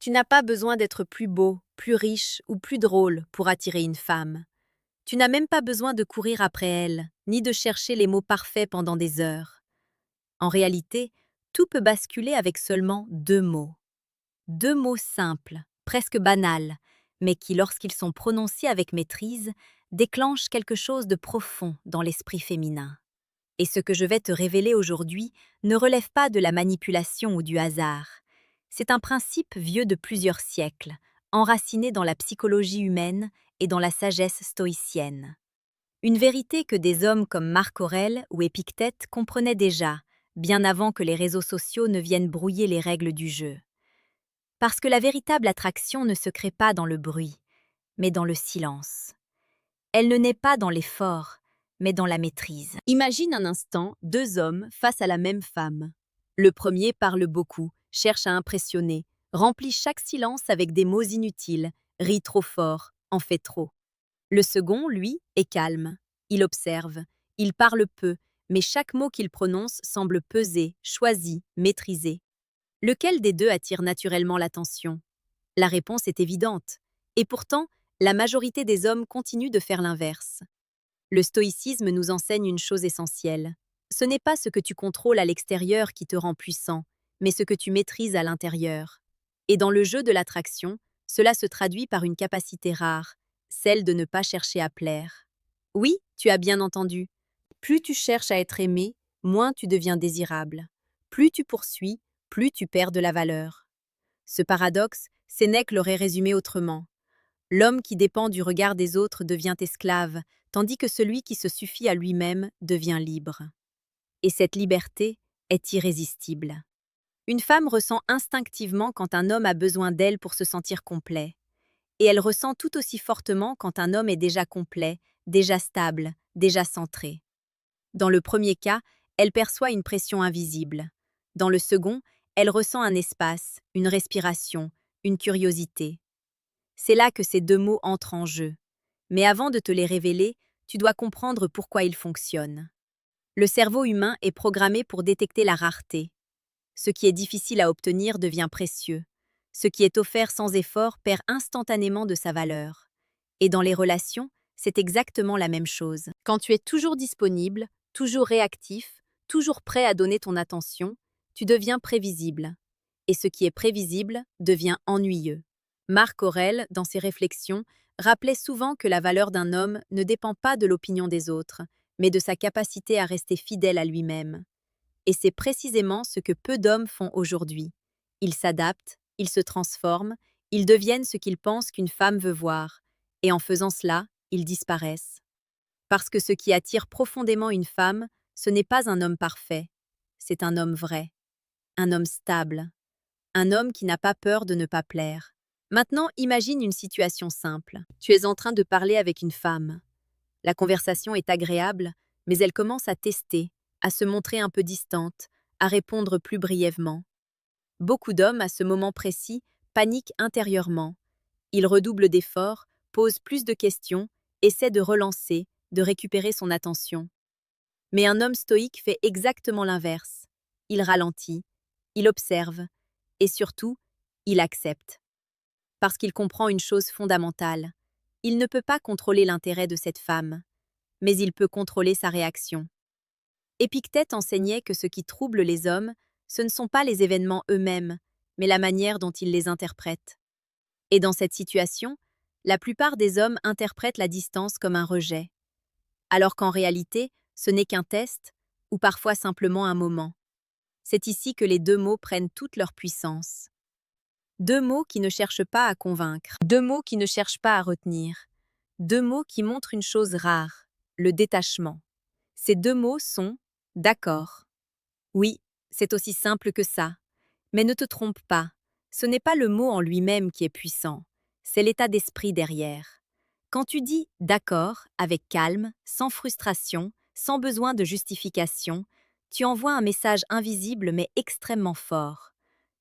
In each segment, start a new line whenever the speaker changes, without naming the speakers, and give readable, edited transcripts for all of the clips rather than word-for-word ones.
Tu n'as pas besoin d'être plus beau, plus riche ou plus drôle pour attirer une femme. Tu n'as même pas besoin de courir après elle, ni de chercher les mots parfaits pendant des heures. En réalité, tout peut basculer avec seulement deux mots. Deux mots simples, presque banals, mais qui, lorsqu'ils sont prononcés avec maîtrise, déclenchent quelque chose de profond dans l'esprit féminin. Et ce que je vais te révéler aujourd'hui ne relève pas de la manipulation ou du hasard. C'est un principe vieux de plusieurs siècles, enraciné dans la psychologie humaine et dans la sagesse stoïcienne. Une vérité que des hommes comme Marc Aurèle ou Épictète comprenaient déjà, bien avant que les réseaux sociaux ne viennent brouiller les règles du jeu. Parce que la véritable attraction ne se crée pas dans le bruit, mais dans le silence. Elle ne naît pas dans l'effort, mais dans la maîtrise. Imagine un instant deux hommes face à la même femme. Le premier parle beaucoup, cherche à impressionner, remplit chaque silence avec des mots inutiles, rit trop fort, en fait trop. Le second, lui, est calme. Il observe, il parle peu, mais chaque mot qu'il prononce semble peser, choisi, maîtrisé. Lequel des deux attire naturellement l'attention? La réponse est évidente. Et pourtant, la majorité des hommes continuent de faire l'inverse. Le stoïcisme nous enseigne une chose essentielle. Ce n'est pas ce que tu contrôles à l'extérieur qui te rend puissant, mais ce que tu maîtrises à l'intérieur. Et dans le jeu de l'attraction, cela se traduit par une capacité rare, celle de ne pas chercher à plaire. Oui, tu as bien entendu. Plus tu cherches à être aimé, moins tu deviens désirable. Plus tu poursuis, plus tu perds de la valeur. Ce paradoxe, Sénèque l'aurait résumé autrement. L'homme qui dépend du regard des autres devient esclave, tandis que celui qui se suffit à lui-même devient libre. Et cette liberté est irrésistible. Une femme ressent instinctivement quand un homme a besoin d'elle pour se sentir complet. Et elle ressent tout aussi fortement quand un homme est déjà complet, déjà stable, déjà centré. Dans le premier cas, elle perçoit une pression invisible. Dans le second, elle ressent un espace, une respiration, une curiosité. C'est là que ces deux mots entrent en jeu. Mais avant de te les révéler, tu dois comprendre pourquoi ils fonctionnent. Le cerveau humain est programmé pour détecter la rareté. Ce qui est difficile à obtenir devient précieux. Ce qui est offert sans effort perd instantanément de sa valeur. Et dans les relations, c'est exactement la même chose. Quand tu es toujours disponible, toujours réactif, toujours prêt à donner ton attention, tu deviens prévisible. Et ce qui est prévisible devient ennuyeux. Marc Aurèle, dans ses réflexions, rappelait souvent que la valeur d'un homme ne dépend pas de l'opinion des autres, mais de sa capacité à rester fidèle à lui-même. Et c'est précisément ce que peu d'hommes font aujourd'hui. Ils s'adaptent, ils se transforment, ils deviennent ce qu'ils pensent qu'une femme veut voir. Et en faisant cela, ils disparaissent. Parce que ce qui attire profondément une femme, ce n'est pas un homme parfait, c'est un homme vrai, un homme stable, un homme qui n'a pas peur de ne pas plaire. Maintenant, imagine une situation simple. Tu es en train de parler avec une femme. La conversation est agréable, mais elle commence à tester, à se montrer un peu distante, à répondre plus brièvement. Beaucoup d'hommes, à ce moment précis, paniquent intérieurement. Ils redoublent d'efforts, posent plus de questions, essaient de relancer, de récupérer son attention. Mais un homme stoïque fait exactement l'inverse. Il ralentit, il observe, et surtout, il accepte. Parce qu'il comprend une chose fondamentale. Il ne peut pas contrôler l'intérêt de cette femme, mais il peut contrôler sa réaction. Épictète enseignait que ce qui trouble les hommes, ce ne sont pas les événements eux-mêmes, mais la manière dont ils les interprètent. Et dans cette situation, la plupart des hommes interprètent la distance comme un rejet, alors qu'en réalité, ce n'est qu'un test, ou parfois simplement un moment. C'est ici que les deux mots prennent toute leur puissance. Deux mots qui ne cherchent pas à convaincre, deux mots qui ne cherchent pas à retenir, deux mots qui montrent une chose rare, le détachement. Ces deux mots sont « d'accord ». Oui, c'est aussi simple que ça. Mais ne te trompe pas, ce n'est pas le mot en lui-même qui est puissant, c'est l'état d'esprit derrière. Quand tu dis « d'accord » avec calme, sans frustration, sans besoin de justification, tu envoies un message invisible mais extrêmement fort.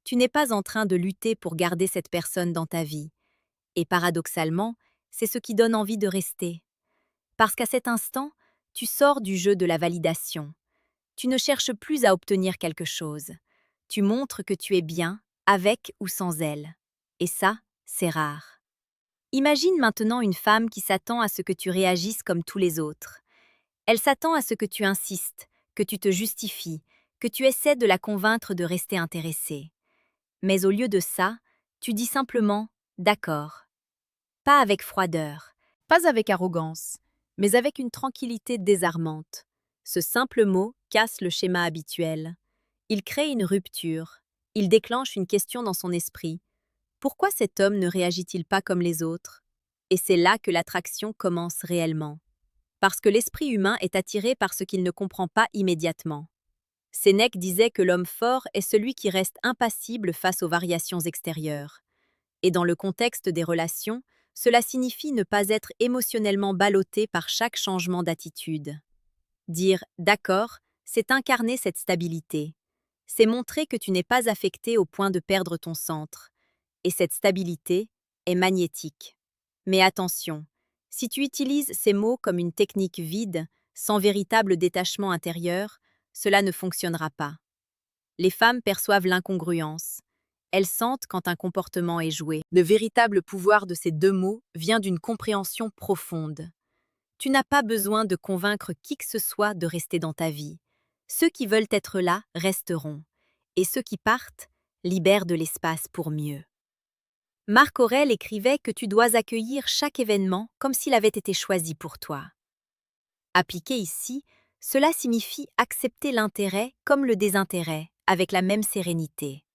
Tu n'es pas en train de lutter pour garder cette personne dans ta vie. Et paradoxalement, c'est ce qui donne envie de rester. Parce qu'à cet instant, tu sors du jeu de la validation. Tu ne cherches plus à obtenir quelque chose. Tu montres que tu es bien, avec ou sans elle. Et ça, c'est rare. Imagine maintenant une femme qui s'attend à ce que tu réagisses comme tous les autres. Elle s'attend à ce que tu insistes, que tu te justifies, que tu essaies de la convaincre de rester intéressée. Mais au lieu de ça, tu dis simplement « d'accord ». Pas avec froideur, pas avec arrogance, mais avec une tranquillité désarmante. Ce simple mot casse le schéma habituel. Il crée une rupture. Il déclenche une question dans son esprit. Pourquoi cet homme ne réagit-il pas comme les autres? Et c'est là que l'attraction commence réellement. Parce que l'esprit humain est attiré par ce qu'il ne comprend pas immédiatement. Sénèque disait que l'homme fort est celui qui reste impassible face aux variations extérieures. Et dans le contexte des relations, cela signifie ne pas être émotionnellement ballotté par chaque changement d'attitude. Dire « d'accord », c'est incarner cette stabilité. C'est montrer que tu n'es pas affecté au point de perdre ton centre. Et cette stabilité est magnétique. Mais attention, si tu utilises ces mots comme une technique vide, sans véritable détachement intérieur, cela ne fonctionnera pas. Les femmes perçoivent l'incongruence. Elles sentent quand un comportement est joué. Le véritable pouvoir de ces deux mots vient d'une compréhension profonde. Tu n'as pas besoin de convaincre qui que ce soit de rester dans ta vie. Ceux qui veulent être là resteront. Et ceux qui partent libèrent de l'espace pour mieux. Marc Aurèle écrivait que tu dois accueillir chaque événement comme s'il avait été choisi pour toi. Appliqué ici, cela signifie accepter l'intérêt comme le désintérêt, avec la même sérénité.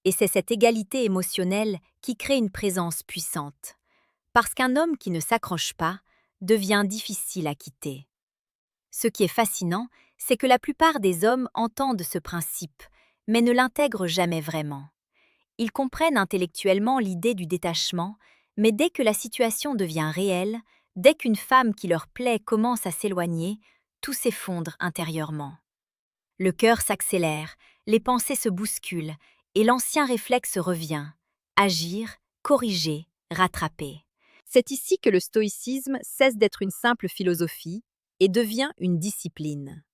Et c'est cette égalité émotionnelle qui crée une présence puissante. Parce qu'un homme qui ne s'accroche pas devient difficile à quitter. Ce qui est fascinant, c'est que la plupart des hommes entendent ce principe, mais ne l'intègrent jamais vraiment. Ils comprennent intellectuellement l'idée du détachement, mais dès que la situation devient réelle, dès qu'une femme qui leur plaît commence à s'éloigner, tout s'effondre intérieurement. Le cœur s'accélère, les pensées se bousculent, et l'ancien réflexe revient. Agir, corriger, rattraper. C'est ici que le stoïcisme cesse d'être une simple philosophie et devient une discipline.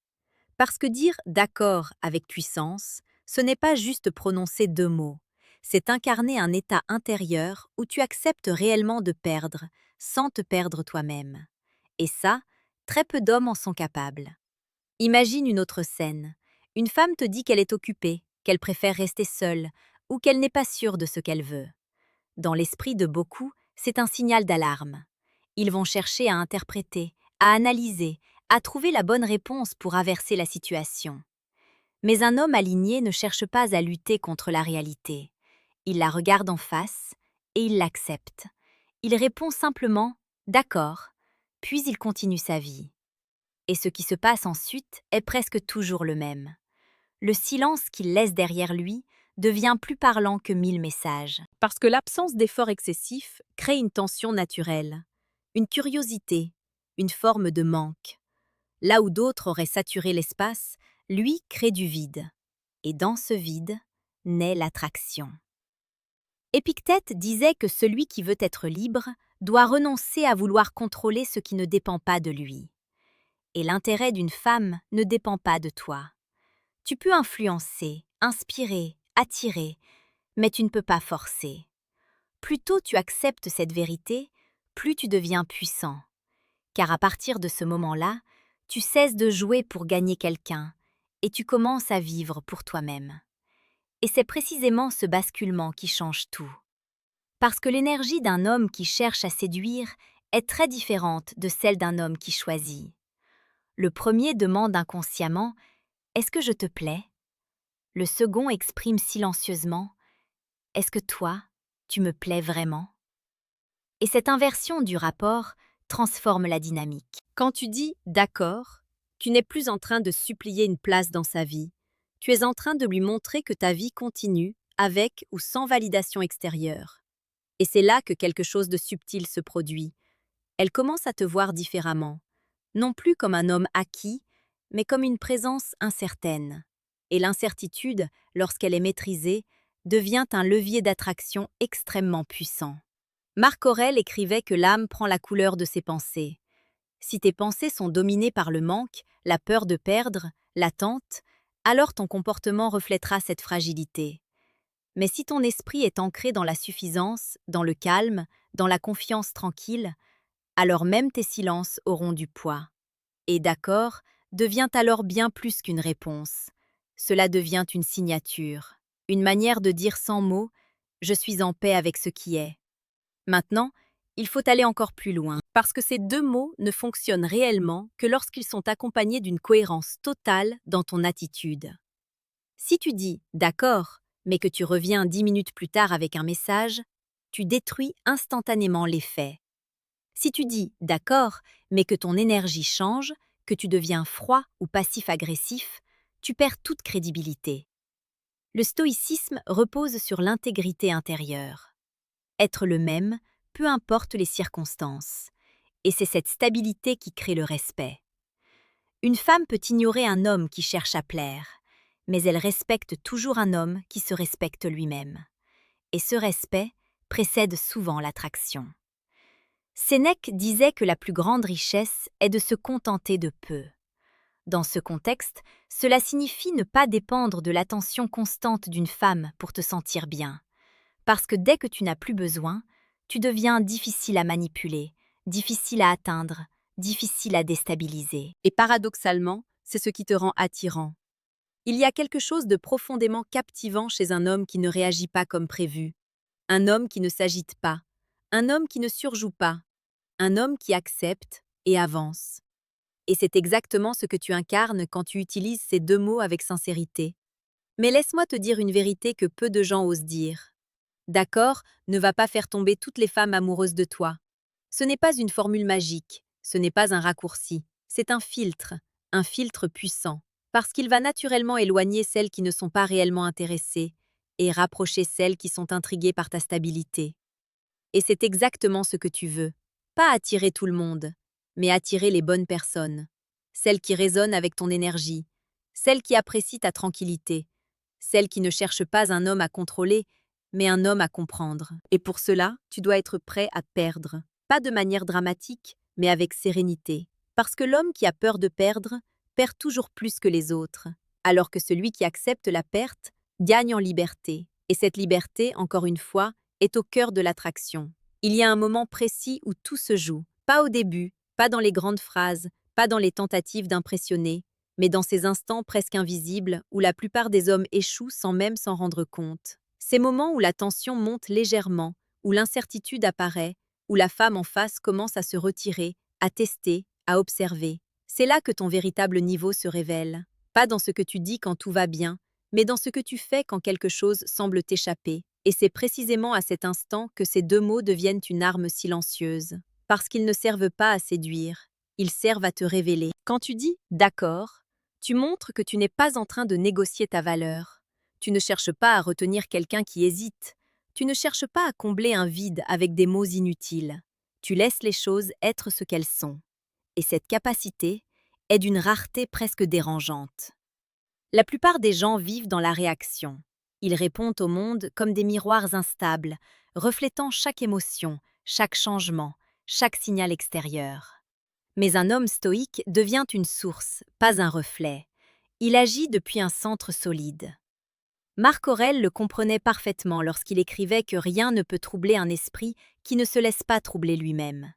Parce que dire « d'accord » avec puissance, ce n'est pas juste prononcer deux mots. C'est incarner un état intérieur où tu acceptes réellement de perdre, sans te perdre toi-même. Et ça, très peu d'hommes en sont capables. Imagine une autre scène. Une femme te dit qu'elle est occupée, qu'elle préfère rester seule, ou qu'elle n'est pas sûre de ce qu'elle veut. Dans l'esprit de beaucoup, c'est un signal d'alarme. Ils vont chercher à interpréter, à analyser, à trouver la bonne réponse pour inverser la situation. Mais un homme aligné ne cherche pas à lutter contre la réalité. Il la regarde en face et il l'accepte. Il répond simplement « d'accord », puis il continue sa vie. Et ce qui se passe ensuite est presque toujours le même. Le silence qu'il laisse derrière lui devient plus parlant que 1000 messages. Parce que l'absence d'effort excessif crée une tension naturelle, une curiosité, une forme de manque. Là où d'autres auraient saturé l'espace, lui crée du vide. Et dans ce vide naît l'attraction. Épictète disait que celui qui veut être libre doit renoncer à vouloir contrôler ce qui ne dépend pas de lui. Et l'intérêt d'une femme ne dépend pas de toi. Tu peux influencer, inspirer, attirer, mais tu ne peux pas forcer. Plus tôt tu acceptes cette vérité, plus tu deviens puissant. Car à partir de ce moment-là, tu cesses de jouer pour gagner quelqu'un et tu commences à vivre pour toi-même. Et c'est précisément ce basculement qui change tout. Parce que l'énergie d'un homme qui cherche à séduire est très différente de celle d'un homme qui choisit. Le premier demande inconsciemment « Est-ce que je te plais ?» Le second exprime silencieusement « Est-ce que toi, tu me plais vraiment ?» Et cette inversion du rapport transforme la dynamique. Quand tu dis « d'accord », tu n'es plus en train de supplier une place dans sa vie. Tu es en train de lui montrer que ta vie continue, avec ou sans validation extérieure. Et c'est là que quelque chose de subtil se produit. Elle commence à te voir différemment, non plus comme un homme acquis, mais comme une présence incertaine. Et l'incertitude, lorsqu'elle est maîtrisée, devient un levier d'attraction extrêmement puissant. Marc Aurèle écrivait que l'âme prend la couleur de ses pensées. Si tes pensées sont dominées par le manque, la peur de perdre, l'attente, alors ton comportement reflètera cette fragilité. Mais si ton esprit est ancré dans la suffisance, dans le calme, dans la confiance tranquille, alors même tes silences auront du poids. Et d'accord devient alors bien plus qu'une réponse. Cela devient une signature, une manière de dire sans mots « je suis en paix avec ce qui est ». Maintenant, il faut aller encore plus loin, parce que ces deux mots ne fonctionnent réellement que lorsqu'ils sont accompagnés d'une cohérence totale dans ton attitude. Si tu dis « d'accord », mais que tu reviens 10 minutes plus tard avec un message, tu détruis instantanément l'effet. Si tu dis « d'accord », mais que ton énergie change, que tu deviens froid ou passif-agressif, tu perds toute crédibilité. Le stoïcisme repose sur l'intégrité intérieure. Être le même, peu importe les circonstances. Et c'est cette stabilité qui crée le respect. Une femme peut ignorer un homme qui cherche à plaire, mais elle respecte toujours un homme qui se respecte lui-même. Et ce respect précède souvent l'attraction. Sénèque disait que la plus grande richesse est de se contenter de peu. Dans ce contexte, cela signifie ne pas dépendre de l'attention constante d'une femme pour te sentir bien. Parce que dès que tu n'as plus besoin, tu deviens difficile à manipuler, difficile à atteindre, difficile à déstabiliser. Et paradoxalement, c'est ce qui te rend attirant. Il y a quelque chose de profondément captivant chez un homme qui ne réagit pas comme prévu, un homme qui ne s'agite pas, un homme qui ne surjoue pas, un homme qui accepte et avance. Et c'est exactement ce que tu incarnes quand tu utilises ces deux mots avec sincérité. Mais laisse-moi te dire une vérité que peu de gens osent dire. D'accord ne va pas faire tomber toutes les femmes amoureuses de toi. Ce n'est pas une formule magique, ce n'est pas un raccourci, c'est un filtre puissant, parce qu'il va naturellement éloigner celles qui ne sont pas réellement intéressées et rapprocher celles qui sont intriguées par ta stabilité. Et c'est exactement ce que tu veux. Pas attirer tout le monde, mais attirer les bonnes personnes. Celles qui résonnent avec ton énergie, celles qui apprécient ta tranquillité, celles qui ne cherchent pas un homme à contrôler, mais un homme à comprendre. Et pour cela, tu dois être prêt à perdre. Pas de manière dramatique, mais avec sérénité. Parce que l'homme qui a peur de perdre perd toujours plus que les autres, alors que celui qui accepte la perte gagne en liberté. Et cette liberté, encore une fois, est au cœur de l'attraction. Il y a un moment précis où tout se joue, pas au début, pas dans les grandes phrases, pas dans les tentatives d'impressionner, mais dans ces instants presque invisibles où la plupart des hommes échouent sans même s'en rendre compte. Ces moments où la tension monte légèrement, où l'incertitude apparaît, où la femme en face commence à se retirer, à tester, à observer. C'est là que ton véritable niveau se révèle. Pas dans ce que tu dis quand tout va bien, mais dans ce que tu fais quand quelque chose semble t'échapper. Et c'est précisément à cet instant que ces deux mots deviennent une arme silencieuse. Parce qu'ils ne servent pas à séduire, ils servent à te révéler. Quand tu dis « d'accord », tu montres que tu n'es pas en train de négocier ta valeur. Tu ne cherches pas à retenir quelqu'un qui hésite. Tu ne cherches pas à combler un vide avec des mots inutiles. Tu laisses les choses être ce qu'elles sont. Et cette capacité est d'une rareté presque dérangeante. La plupart des gens vivent dans la réaction. Ils répondent au monde comme des miroirs instables, reflétant chaque émotion, chaque changement, chaque signal extérieur. Mais un homme stoïque devient une source, pas un reflet. Il agit depuis un centre solide. Marc Aurèle le comprenait parfaitement lorsqu'il écrivait que rien ne peut troubler un esprit qui ne se laisse pas troubler lui-même.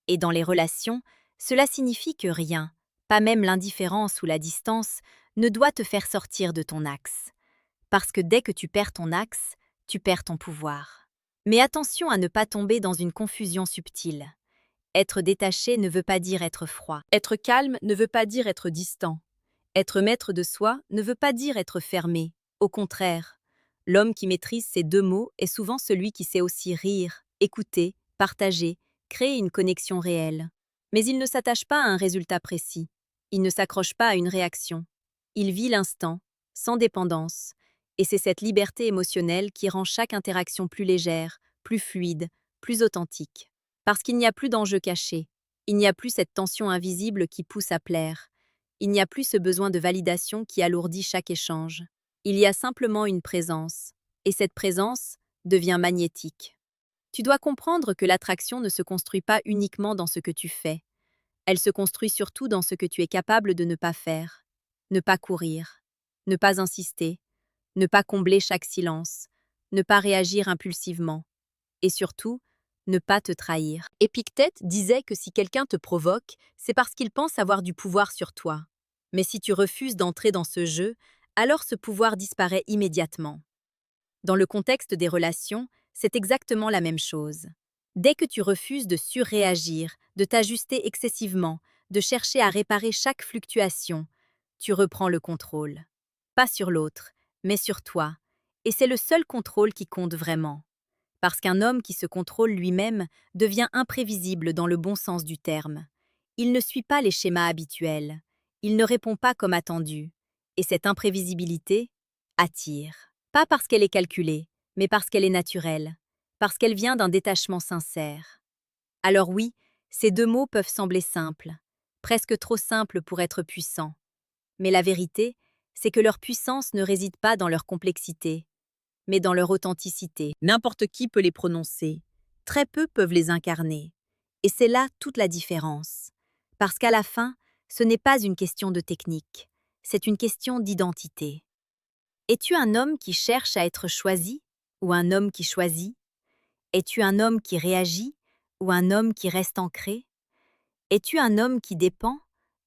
Et dans les relations, cela signifie que rien, pas même l'indifférence ou la distance, ne doit te faire sortir de ton axe. Parce que dès que tu perds ton axe, tu perds ton pouvoir. Mais attention à ne pas tomber dans une confusion subtile. Être détaché ne veut pas dire être froid. Être calme ne veut pas dire être distant. Être maître de soi ne veut pas dire être fermé. Au contraire, l'homme qui maîtrise ces deux mots est souvent celui qui sait aussi rire, écouter, partager, créer une connexion réelle. Mais il ne s'attache pas à un résultat précis. Il ne s'accroche pas à une réaction. Il vit l'instant, sans dépendance. Et c'est cette liberté émotionnelle qui rend chaque interaction plus légère, plus fluide, plus authentique. Parce qu'il n'y a plus d'enjeu caché. Il n'y a plus cette tension invisible qui pousse à plaire. Il n'y a plus ce besoin de validation qui alourdit chaque échange. Il y a simplement une présence. Et cette présence devient magnétique. Tu dois comprendre que l'attraction ne se construit pas uniquement dans ce que tu fais. Elle se construit surtout dans ce que tu es capable de ne pas faire. Ne pas courir. Ne pas insister. Ne pas combler chaque silence. ne pas réagir impulsivement et surtout, ne pas te trahir. Épictète disait que si quelqu'un te provoque, c'est parce qu'il pense avoir du pouvoir sur toi. Mais si tu refuses d'entrer dans ce jeu, alors ce pouvoir disparaît immédiatement. Dans le contexte des relations, c'est exactement la même chose. Dès que tu refuses de surréagir, de t'ajuster excessivement, de chercher à réparer chaque fluctuation, tu reprends le contrôle. Pas sur l'autre, mais sur toi. Et c'est le seul contrôle qui compte vraiment. Parce qu'un homme qui se contrôle lui-même devient imprévisible dans le bon sens du terme. Il ne suit pas les schémas habituels. Il ne répond pas comme attendu. Et cette imprévisibilité attire. Pas parce qu'elle est calculée, mais parce qu'elle est naturelle. Parce qu'elle vient d'un détachement sincère. Alors oui, ces deux mots peuvent sembler simples, presque trop simples pour être puissants. Mais la vérité, c'est que leur puissance ne réside pas dans leur complexité, mais dans leur authenticité. N'importe qui peut les prononcer, très peu peuvent les incarner. Et c'est là toute la différence. Parce qu'à la fin, ce n'est pas une question de technique, c'est une question d'identité. Es-tu un homme qui cherche à être choisi ou un homme qui choisit? Es-tu un homme qui réagit ou un homme qui reste ancré? Es-tu un homme qui dépend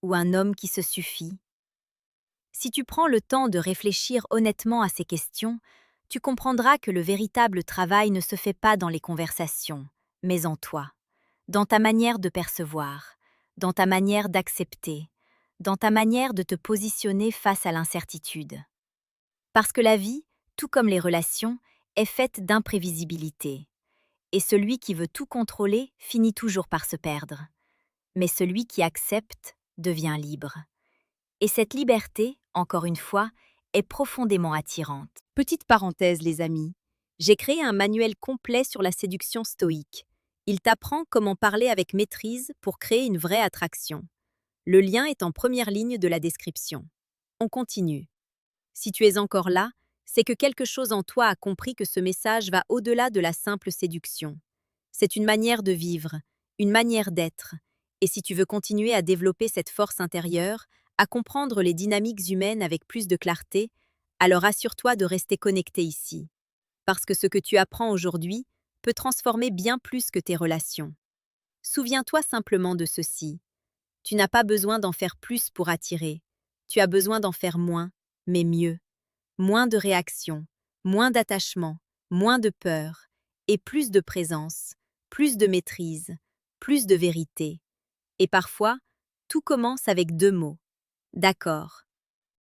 ou un homme qui se suffit? Si tu prends le temps de réfléchir honnêtement à ces questions, tu comprendras que le véritable travail ne se fait pas dans les conversations, mais en toi, dans ta manière de percevoir, dans ta manière d'accepter, dans ta manière de te positionner face à l'incertitude. Parce que la vie, tout comme les relations, est faite d'imprévisibilité. Et celui qui veut tout contrôler finit toujours par se perdre. Mais celui qui accepte devient libre. Et cette liberté, encore une fois, est profondément attirante. Petite parenthèse, les amis. J'ai créé un manuel complet sur la séduction stoïque. Il t'apprend comment parler avec maîtrise pour créer une vraie attraction. Le lien est en première ligne de la description. On continue. Si tu es encore là, c'est que quelque chose en toi a compris que ce message va au-delà de la simple séduction. C'est une manière de vivre, une manière d'être. Et si tu veux continuer à développer cette force intérieure, à comprendre les dynamiques humaines avec plus de clarté, alors assure-toi de rester connecté ici. Parce que ce que tu apprends aujourd'hui peut transformer bien plus que tes relations. Souviens-toi simplement de ceci. Tu n'as pas besoin d'en faire plus pour attirer. Tu as besoin d'en faire moins, mais mieux. Moins de réactions, moins d'attachement, moins de peur, et plus de présence, plus de maîtrise, plus de vérité. Et parfois, tout commence avec deux mots. D'accord.